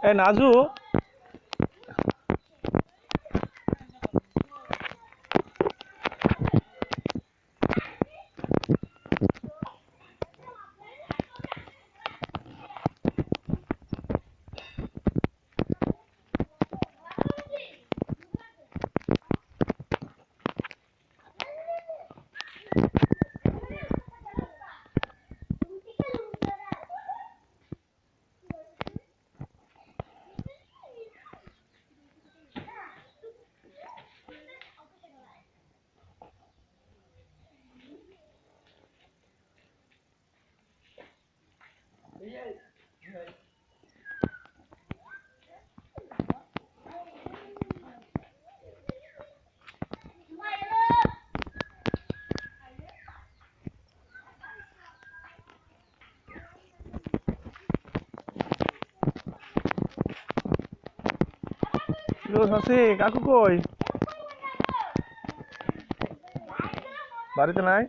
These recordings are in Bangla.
এ নাজু, হাসি কাকু কই? বাড়িতে নাই?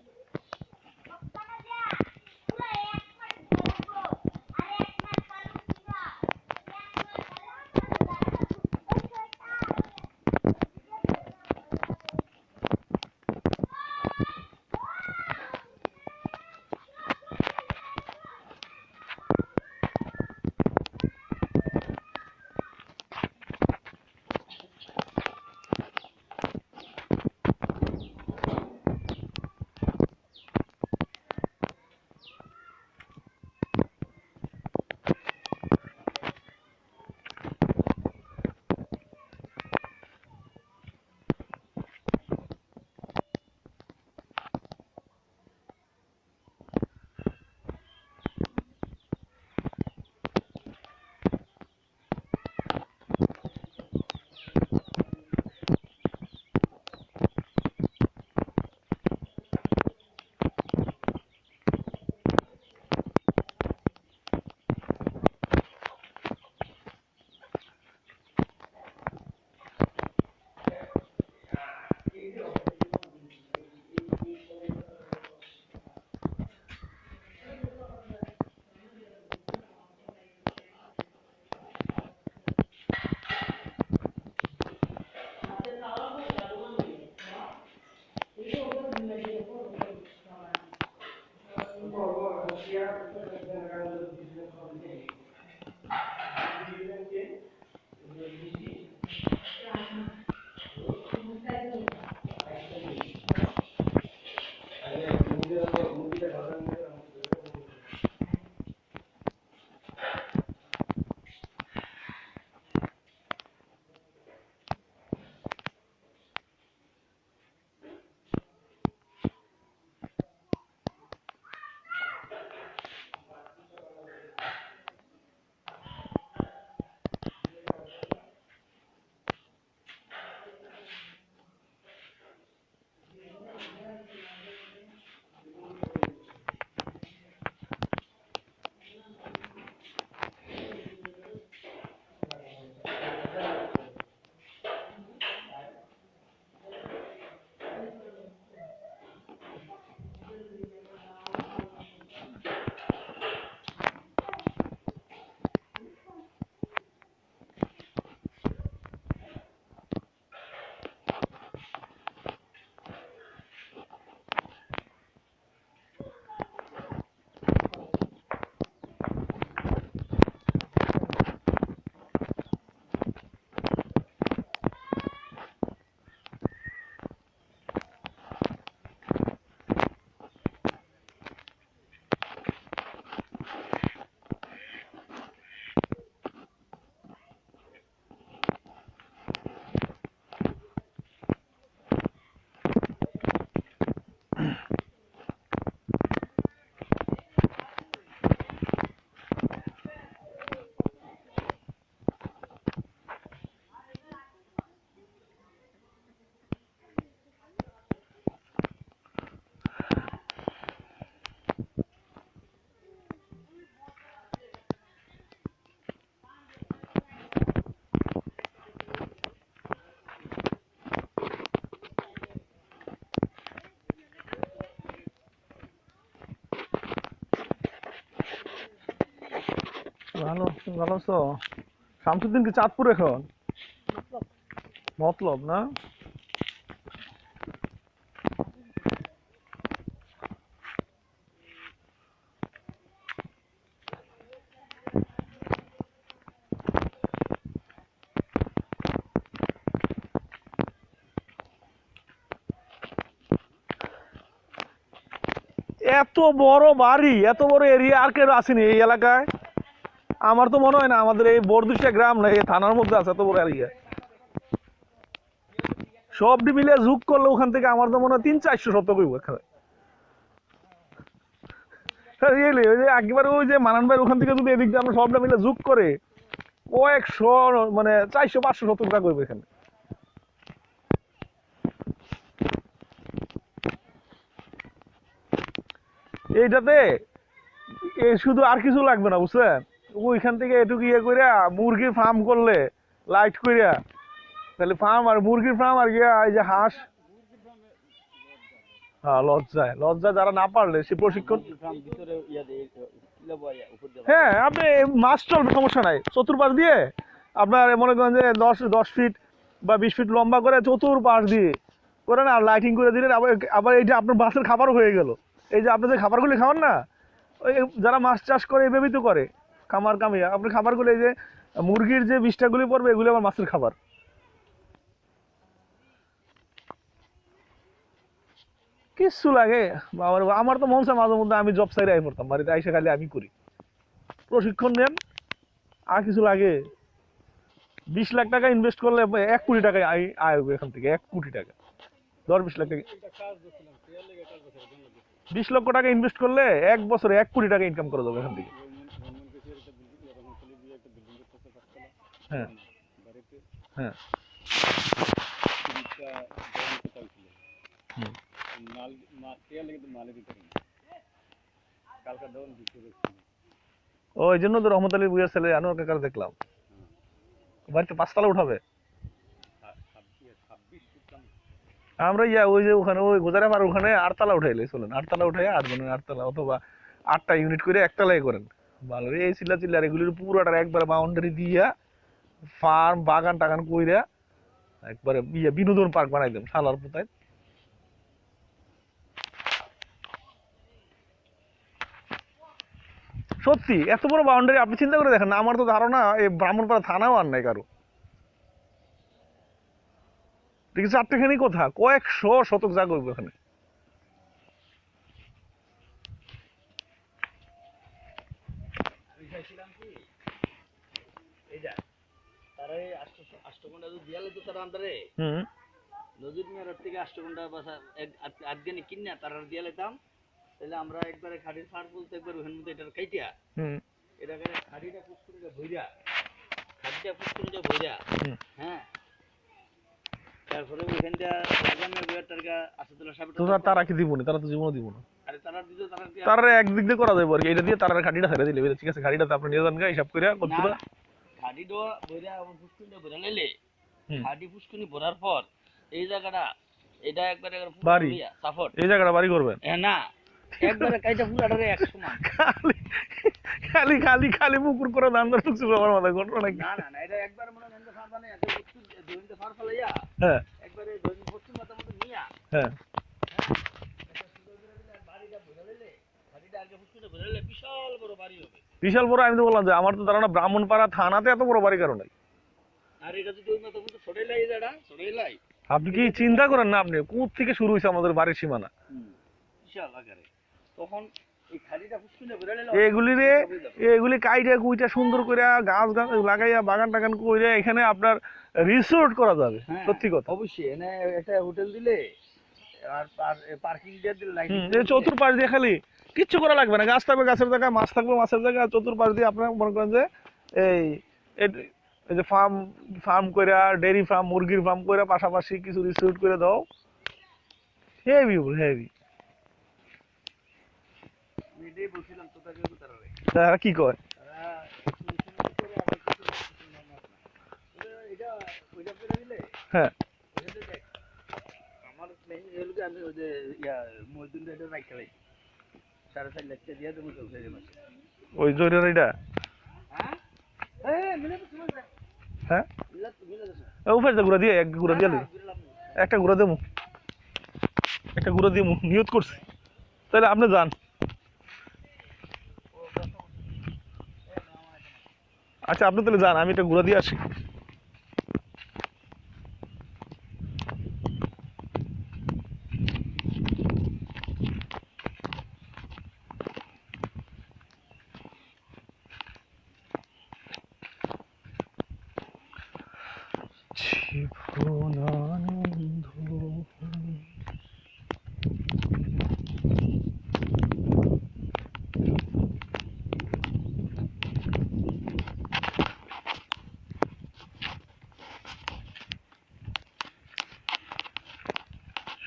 ভালো, ভালো আছো? শামসুদ্দিন কি চাঁদপুর এখন? মতলব না? এত বড় বাড়ি, এত বড় এরিয়া আর কেউ আসেনি এই এলাকায়। আমার তো মনে হয় না আমাদের এই বরদুশিয়া গ্রাম না, এই থানার মধ্যে আছে এত বড় এরিয়া। সব মিলে যোগ করলে ওখান থেকে আমার তো মনে হয় 300-400 শতক হইব এখানে। রিয়েলি ওই যে একবারে ওই যে মানান ভাই ওখান থেকে যদি এদিক দিয়ে আমরা সবটা মিলে যোগ করে কয়েকশো, মানে 400-500 শতক জায়গা হইব এখানে। এইটাতে শুধু আর কিছু লাগবে না বুঝছেন, ওইখান থেকে এটুকু ইয়ে করিয়া মুরগির ফার্ম করলে লাইট করিয়া, তাহলে ফার্ম আর মুরগির ফার্ম আর গিয়া এই যে হাঁস। হ্যাঁ, লজ্জায় লজ্জায় যারা না পারলে সে প্রশিক্ষণ। হ্যাঁ, আপনি মাছ চলবে, সমস্যা নাই। চতুর্পাশ দিয়ে আপনার মনে করেন যে 10 ফিট বা 20 ফিট লম্বা করে চতুর্পাশ দিয়ে করেন, আর লাইটিং করে দিলেন। আবার এইটা আপনার মাছের খাবারও হয়ে গেল। এই যে আপনাদের খাবারগুলি খাওয়ান না, ওই যারা মাছ চাষ করে এভাবেই তো করে খামার কামিয়া। আপনার খাবারগুলো এই যে মুরগির যে বিষ্ঠাগুলি পড়বে এগুলি আমার মাছের খাবার। কিচ্ছু লাগে আমার তো মন চায় মাঝে মধ্যে আমি জব সাইডে আই পড়তাম, বাড়িতে আইসে খালি আমি করি। প্রশিক্ষণ নেন, আর কিছু লাগে? 20 লাখ টাকা ইনভেস্ট করলে 1 কোটি টাকা আয় হবে এখান থেকে। 1 কোটি টাকা, 10-20 লাখ টাকা, 20 লক্ষ টাকা ইনভেস্ট করলে 1 বছরে 1 কোটি টাকা ইনকাম করা যাবে এখান থেকে। হ্যাঁ হ্যাঁ, ওই জন্য তো রহমত আলী বুয়ের ছেলে আনোয়ার কাকার দেখলাম বাড়িতে 5 তলা উঠাবে। আমরা ওই যে ওখানে ওই গোজারা মার ওখানে 8 তলা উঠাইলে চলেন, 8 তলা উঠাই 8 জনের 8 তলা, অথবা 8টা ইউনিট করে 1 তলাই করেন। ভালো এই চিল্লা চিল্লার এগুলির পুরোটা একবারে বাউন্ডারি দিয়া ফার্ম বাগান টাগান কইরা একবারে বিনোদন পার্ক বানাই দেন শালার পোতায়। সত্যি এত বড় বাউন্ডারি আপনি চিন্তা করে দেখেন। আমার তো ধারণা এই ব্রাহ্মণপাড়া থানাও আর নাই কারো। ঠিক আছে, চারটেখানি কোথা কয়েকশো শতক জায়গা হইব এখানে। নজরুল মিয়ার থেকে 8 ঘন্টা বাসা আজকে কিনা তারা দিয়ে লেতাম, তাহলে আমরা একবারে খাড়ির ফাড় বলতে একবার ওখান মধ্যে এটা কাইটিয়া এটা করে খাড়িটা পুষ্কুনিটা ভইরা, খাড়িটা পুষ্কুনিটা ভইরা, হ্যাঁ, তারপরে ওখানটা লাগানোর বিয়ারটারকা আসাদুল্লাহ সাহেব তো তারা কি দিব না, তারা তো জীবনও দিব না। আরে তারা দিত, তারা একদিক দিয়ে করা যাবে আর কি, এটা দিয়ে তারা খাড়িটা ছেড়ে দিলে ঠিক আছে। খাড়িটাতে আপনি নিয়ে যান গা হিসাব করে কতটা খাড়িটা ভইরা পুষ্কুনিটা ভইরা লইলে, খাড়ি পুষ্কুনি ভরার পর এই জায়গাটা এটা একবারে বাড়ি সাফট, এই জায়গাটা বাড়ি করবেন না একবারে কাইটা পুরাটারে 1 সমান খালি খালি খালি মুকুর করে দান করে টুকছে আমার মাথায় ঘটনা নাকি? না না না, এটা একবার মনে নেন ফার বানাই এত বস্তু দইতে ফার ফলাইয়া, হ্যাঁ একবারে দই পশ্চিম মাথা মতো নিয়া, হ্যাঁ বাড়িটা ভরে লইলে, বাড়িটা আগে পুষ্কুনিটা ভরে লইলে বিশাল বড় বাড়ি হবে। বিশাল বড়। আমি তো বললাম যে আমার তো ধারণা ব্রাহ্মণপাড়া থানাতে এত বড় বাড়ি কারণ নাই। আর এটা যদি ওই মতো মতো ছড়াইলাই এটা ছড়াইলাই, আপনি কি চিন্তা করেন না আপনি কোথ থেকে শুরু হয়েছে আমাদের বাড়ির সীমানা? বিশাল আকারে। তখন এই খালিটা পুষ্কুনিটা ভরে লইলে এগুলি কাইটা কুইটা সুন্দর করে গাছ গাছ লাগাইয়া বাগান টাগান কইরা এখানে আপনার রিসোর্ট করা যাবে। সত্যি কথা, অবশ্যই এনে একটা হোটেল দিলে আর পার্কিং দিয়ে দিলে, এই চতুর্পাশ দিয়ে খালি কিচ্ছু করা লাগবে না। গাছ থাকবে গাছের জায়গায়, মাছ থাকবে মাছের জায়গায়। চতুর্পাশ দিয়ে আপনার মনে করেন যে এই যে ফার্ম কইরা, ডেইরি ফার্ম, মুরগির ফার্ম কইরা পাশাপাশি কিছু রিসোর্ট করে দাও। Heavy heavy. এটাই বলছিলাম তো তাকে তারারে, তারা কি কয় এটা ওইটা করে দিলে, হ্যাঁ আমার এলকে আমি ওই যে মজদুর এটা রাখ খেলাই 4.5 লাখ টাকা দিয়ে দেবো চলছে এই মাসে। ওই জরির এটা হ্যাঁ হ্যাঁ উপরে ঘুরা দিয়ে এক ঘুরা দিয়ে একটা ঘুরা দেবো, একটা ঘুরা দিয়ে নিয়ত করছি, তাহলে আপনি যান। আচ্ছা আপনি তাহলে যান, আমি একটা ঘুরা দিয়ে আসি। জীবনানন্দ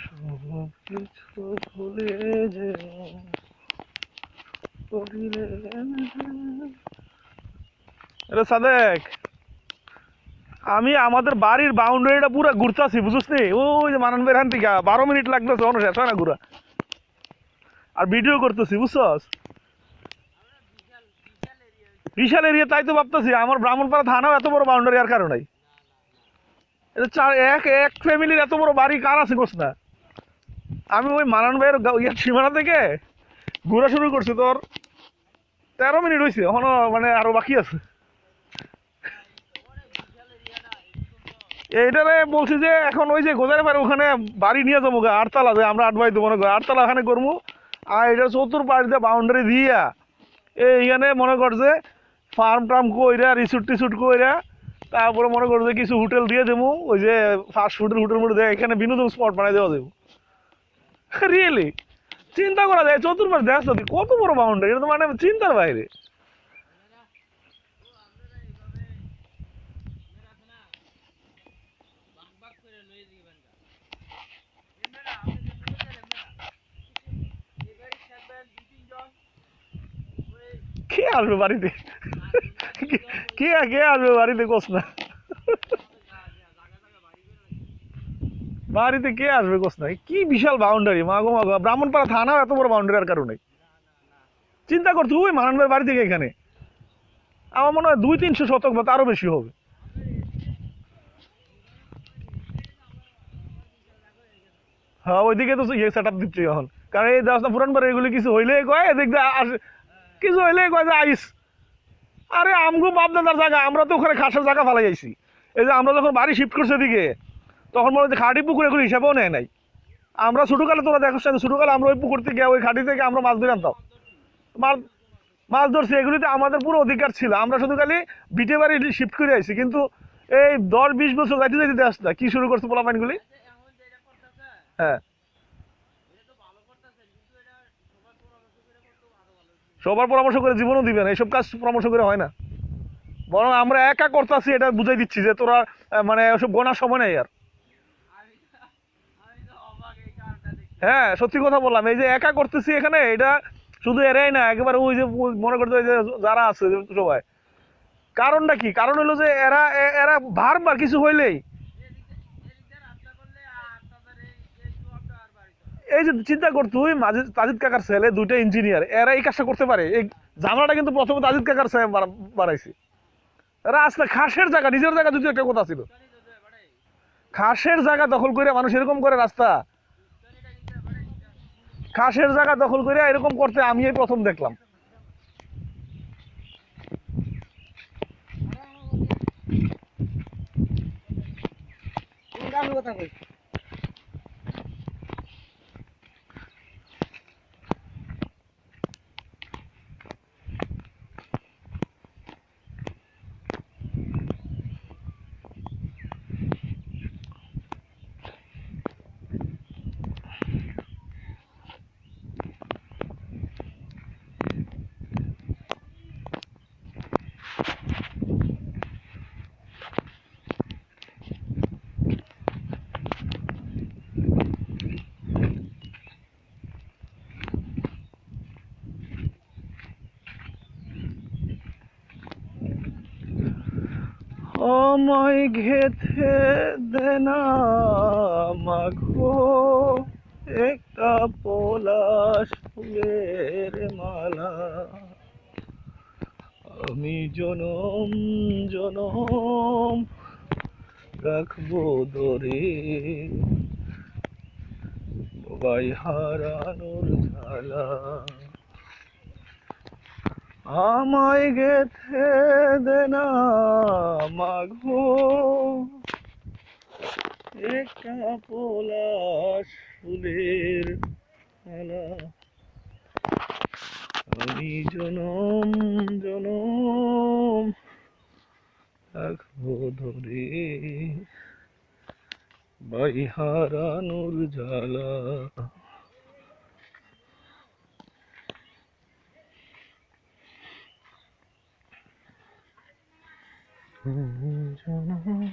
সব কিছু ভুলে যে সাদেক, আমি আমাদের বাড়ির বাউন্ডারিটা পুরো ঘুরতেছি বুঝছিস নি, ওই যে মানন বের থেকে 12 মিনিট লাগতেছে, অন্য শেষ হয় না ঘুরা, আর ভিডিও করতেছি বুঝছস, বিশাল এরিয়া। তাই তো ভাবতেছি আমার ব্রাহ্মণপাড়া থানাও এত বড় বাউন্ডারি আর কারো নাই। এটা এক এক ফ্যামিলির এত বড় বাড়ি কার আছে কোস না। আমি ওই মানন ভাইয়ের সীমানা থেকে ঘোরা শুরু করছি, তোর 13 মিনিট হয়েছে, এখনো মানে আরো বাকি আছে। এইটারে বলছি যে এখন ওই যে গোজারে পারে ওখানে বাড়ি নিয়ে যাবো, আটতলা যে আমরা 8 বাই দেবো মনে করি, আটতলা ওখানে করবো। আর এটা চতুর্পাশে বাউন্ডারি দিয়া এইখানে মনে কর যে ফার্ম টার্ম কইরা রিসুট টিসুট কইরা, তারপরে মনে কর যে কিছু হোটেল দিয়ে দেবো, ওই যে ফাস্ট ফুডের হোটেল মোটেল দিয়ে এখানে বিনোদন স্পট বানাই দেওয়া দেবো। রিয়েলি চিন্তা করা যায়, চতুর্পাশ দেখ কত বড় বাউন্ডারি, এটা তো মানে চিন্তার বাইরে। কে আসবে বাড়িতে, কে কে আসবে বাড়িতে কোস না, বাড়িতে কে আসবে কোস না, কি বিশাল বাউন্ডারি, মা গো মা গো, ব্রাহ্মণপাড়া থানাও এত বড় বাউন্ডারি আর কারণে চিন্তা কর তুই মানবের বাড়ি থেকে এখানে আমার মনে হয় 200-300 শতক বা তারও বেশি হবে। হ্যাঁ ওইদিকে তো ইয়ে সেট আপ দিচ্ছি এখন, কারণ এই দাস না পুরান বাড়ি এগুলি কিছু হইলে কয় এদিক কিছু হইলে কয় যে আইস। আরে আমগো বাপ দাদার জায়গা, আমরা তো ওখানে খাসের জায়গা ফালাই যাইছি। এই যে আমরা যখন বাড়ি শিফট করছে এদিকে, তখন মনে হচ্ছে খাটি পুকুর এগুলো হিসাবেও নেয় নাই। আমরা ছোটকালে তোরা দেখো, ছোটকালে আমরা ওই পুকুর থেকে ওই খাটি থেকে আমরা মাছ ধরে আনতাম, মাছ ধরছি, এগুলিতে আমাদের পুরো অধিকার ছিল। আমরা শুধু খালি বিটে বাড়ি শিফট করে আইছি, কিন্তু এই 10-20 বছর যাইতে যাইতে দেশ না কি শুরু করছে পোলাপাইনগুলি। হ্যাঁ সবার পরামর্শ করে জীবনও দিবে না, এইসব কাজ পরামর্শ করে হয় না, বরং আমরা একা করতেছি, এটা বুঝাই দিচ্ছি যে তোরা মানে ওসব গোনার সময় নেই আর। হ্যাঁ সত্যি কথা বললাম, এই যে একা করতেছি এখানে, এটা শুধু এরাই না, একেবারে ওই যে মনে করতে যে যারা আছে সবাই। কারণটা কি, কারণ হলো যে এরা এরা বারবার কিছু হইলেই, এই যে চিন্তা কর তুই তাজিদ কাকার ছেলে 2টা ইঞ্জিনিয়ার, এরা এই কাজটা করতে পারে। এই ঝামেলাটা কিন্তু প্রথমে তাজিদ কাকার ছেলে বাড়াইছে। রাস্তা খাসের জায়গা, নিজের জায়গা যদি একটা কথা ছিল, খাসের জায়গা দখল করে মানুষ এরকম করে রাস্তা, খাসের জায়গা দখল করে এরকম করতে আমি এই প্রথম দেখলাম। আমায় ঘেথে দেনা মাগো একটা পলাশ ফুলের মালা, আমি জনম জনম রাখবো ধরে বাই হারানোর ঝালা আমায় গেথে দেনা মাগো একটা পলাশ ফুলের মালা আমি জনম জনম রাখবো ধরে বাই হারানোর জ্বালা জনম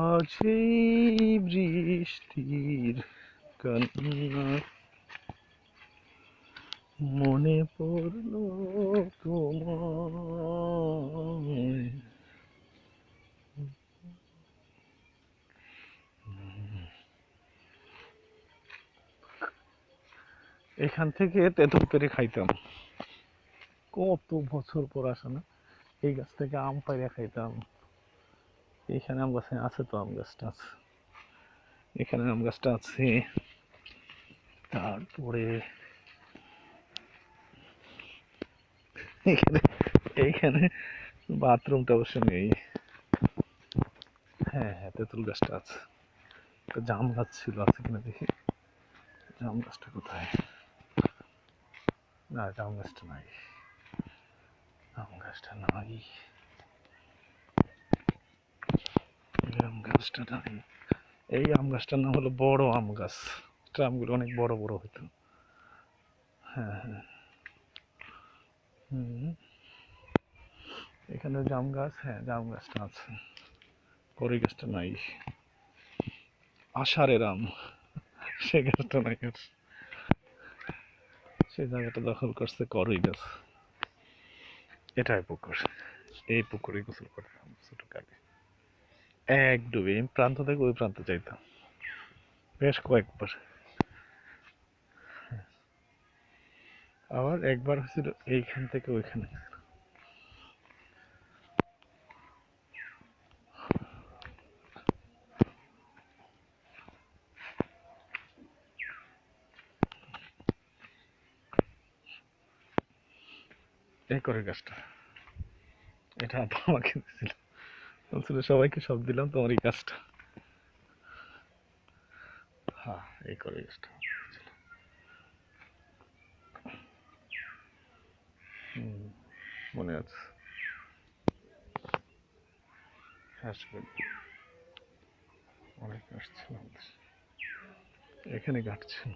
আজ এই বৃষ্টির কান্না মনে পড়লো তোমায় এখান থেকে তেঁতুল পেড়ে খাইতাম কত বছর পর আসে না এই গাছ থেকে আম পাইরা খাইতাম এখানে আম গাছে আছে তো আম গাছটা আছে এখানে আম গাছটা আছে তারপরে এইখানে এইখানে বাথরুমটা অবশ্য নেই হ্যাঁ হ্যাঁ তেঁতুল গাছটা আছে একটা জাম গাছ ছিল আছে কিনা দেখি জাম গাছটা কোথায় না জাম গাছটা নাই আম গাছটা নাই আম গাছটা নাই এই আম গাছটার নাম হলো বড় আম গাছ আমগুলো অনেক বড় বড় হইতো হ্যাঁ হ্যাঁ এখানে জাম গাছ হ্যাঁ জাম গাছটা আছে বড়ই গাছটা নাই আষাঢ়ের আম সে গাছটা নাই আর সে জায়গাটা দখল করছে করই গাছ এটাই পুকুর এই পুকুরে গোসল করতাম ছোটকালে এক ডুবে এই প্রান্ত থেকে ওই প্রান্তে যাইতাম বেশ কয়েকবার আবার একবার হয়েছিল এইখান থেকে ওইখানে এই করে গাছটা এটা আব্বা আমাকে দিয়েছিল বলছিল সবাইকে সব দিলাম তোমার এই গাছটা হ্যাঁ এই করে গাছটা মনে আছে অনেক আসছিল এখানে ঘাটছিল